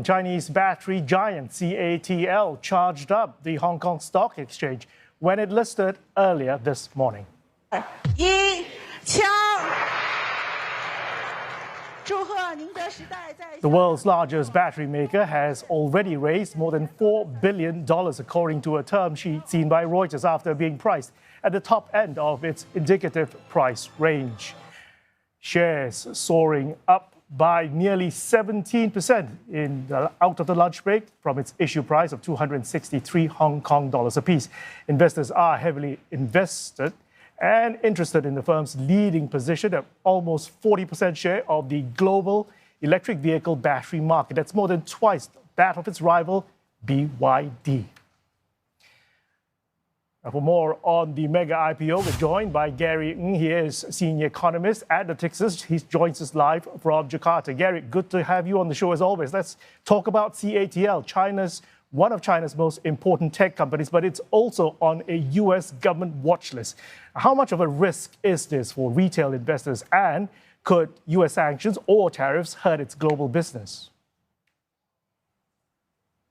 Chinese battery giant CATL charged up the Hong Kong Stock Exchange when it listed earlier this morning. The world's largest battery maker has already raised more than $4 billion, according to a term sheet seen by Reuters, after being priced at the top end of its indicative price range. Shares soaring up by nearly 17% out of the lunch break from its issue price of 263 Hong Kong dollars apiece. Investors are heavily invested and interested in the firm's leading position at almost 40% share of the global electric vehicle battery market. That's more than twice that of its rival, BYD. Now, for more on the mega IPO, we're joined by Gary Ng. He is senior economist at Natixis. He joins us live from Jakarta. Gary, good to have you on the show as always. Let's talk about CATL, one of China's most important tech companies, but it's also on a US government watch list. How much of a risk is this for retail investors, and could US sanctions or tariffs hurt its global business?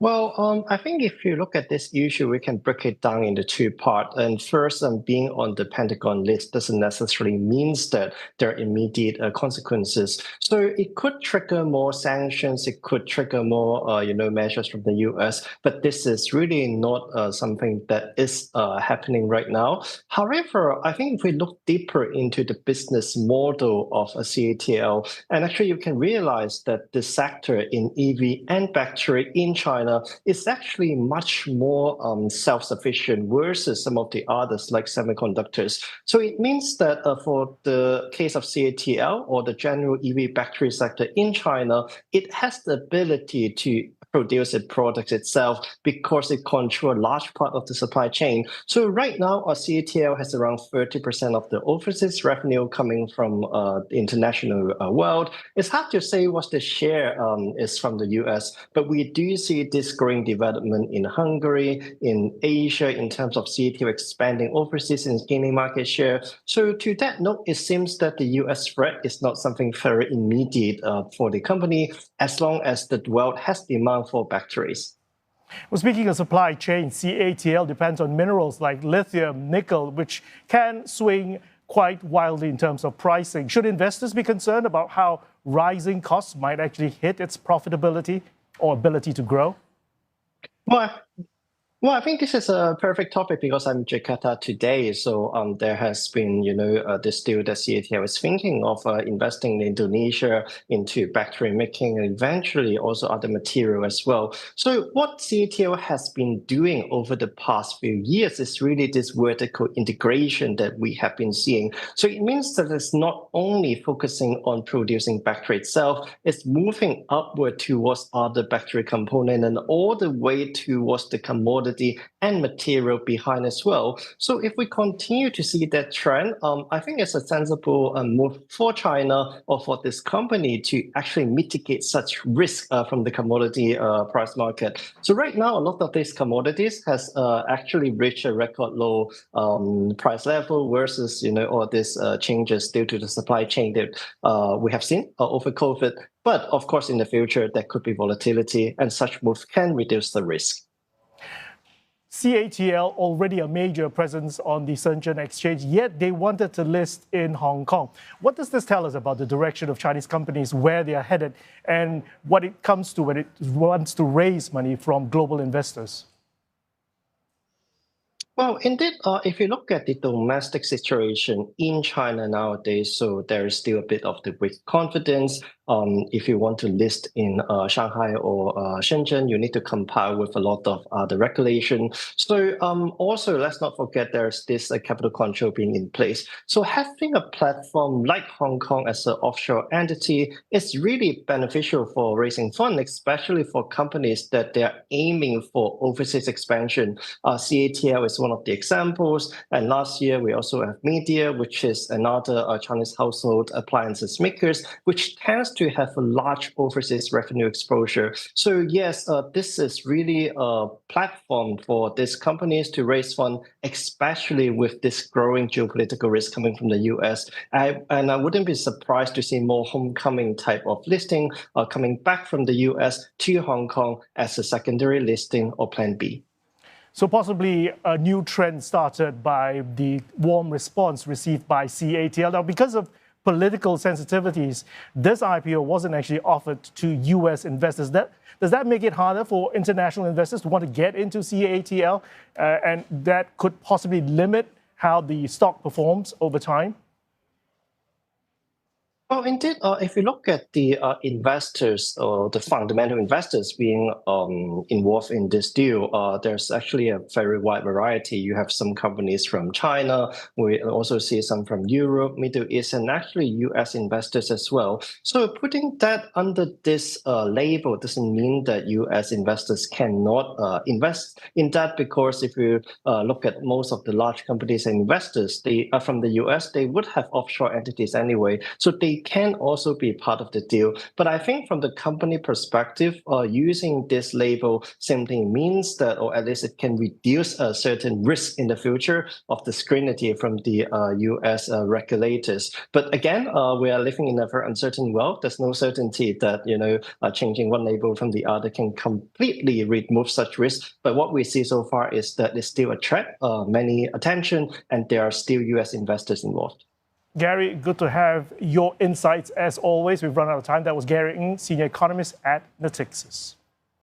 Well, I think if you look at this issue, we can break it down into two parts. And first, being on the Pentagon list doesn't necessarily mean that there are immediate consequences. So it could trigger more sanctions. It could trigger more, measures from the US. But this is really not something that is happening right now. However, I think if we look deeper into the business model of a CATL, and actually you can realize that the sector in EV and battery in China is actually much more self-sufficient versus some of the others like semiconductors. So it means that for the case of CATL or the general EV battery sector in China, it has the ability to produce its products itself because it controls a large part of the supply chain. So right now, CATL has around 30% of the overseas revenue coming from the international world. It's hard to say what the share is from the US, but we do see this growing development in Hungary, in Asia, in terms of CATL expanding overseas and gaining market share. So to that note, it seems that the US threat is not something very immediate for the company, as long as the world has demand for batteries. Well, speaking of supply chain, CATL depends on minerals like lithium, nickel, which can swing quite wildly in terms of pricing. Should investors be concerned about how rising costs might actually hit its profitability or ability to grow? Well, I think this is a perfect topic because I'm in Jakarta today. So there has been, this deal that CATL is thinking of investing in Indonesia into battery making and eventually also other material as well. So what CATL has been doing over the past few years is really this vertical integration that we have been seeing. So it means that it's not only focusing on producing battery itself, it's moving upward towards other battery components and all the way towards the commodity and material behind as well. So if we continue to see that trend, I think it's a sensible move for China or for this company to actually mitigate such risk from the commodity price market. So right now, a lot of these commodities has actually reached a record low price level versus all these changes due to the supply chain that we have seen over COVID. But of course, in the future, there could be volatility, and such moves can reduce the risk. CATL already a major presence on the Shenzhen exchange, yet they wanted to list in Hong Kong. What does this tell us about the direction of Chinese companies, where they are headed, and what it comes to when it wants to raise money from global investors? Well, indeed, if you look at the domestic situation in China nowadays, so there is still a bit of the weak confidence. If you want to list in Shanghai or Shenzhen, you need to comply with a lot of the regulation. So also, let's not forget there's this capital control being in place. So having a platform like Hong Kong as an offshore entity is really beneficial for raising funds, especially for companies that they are aiming for overseas expansion. CATL is one one of the examples. And last year, we also have Media, which is another Chinese household appliances makers, which tends to have a large overseas revenue exposure. So yes, this is really a platform for these companies to raise funds, especially with this growing geopolitical risk coming from the US. And I wouldn't be surprised to see more homecoming type of listing coming back from the US to Hong Kong as a secondary listing or plan B. So possibly a new trend started by the warm response received by CATL. Now, because of political sensitivities, this IPO wasn't actually offered to US investors. Does that make it harder for international investors to want to get into CATL? And that could possibly limit how the stock performs over time? Well, indeed, if you look at the investors or the fundamental investors being involved in this deal, there's actually a very wide variety. You have some companies from China. We also see some from Europe, Middle East, and actually US investors as well. So putting that under this label doesn't mean that US investors cannot invest in that, because if you look at most of the large companies and investors, they are from the US, they would have offshore entities anyway. So they can also be part of the deal. But I think from the company perspective, using this label simply means that, or at least it can reduce a certain risk in the future of the scrutiny from the US regulators. But again, we are living in a very uncertain world. There's no certainty that, changing one label from the other can completely remove such risk. But what we see so far is that it's still attract many attention, and there are still US investors involved. Gary, good to have your insights as always. We've run out of time. That was Gary Ng, senior economist at Natixis.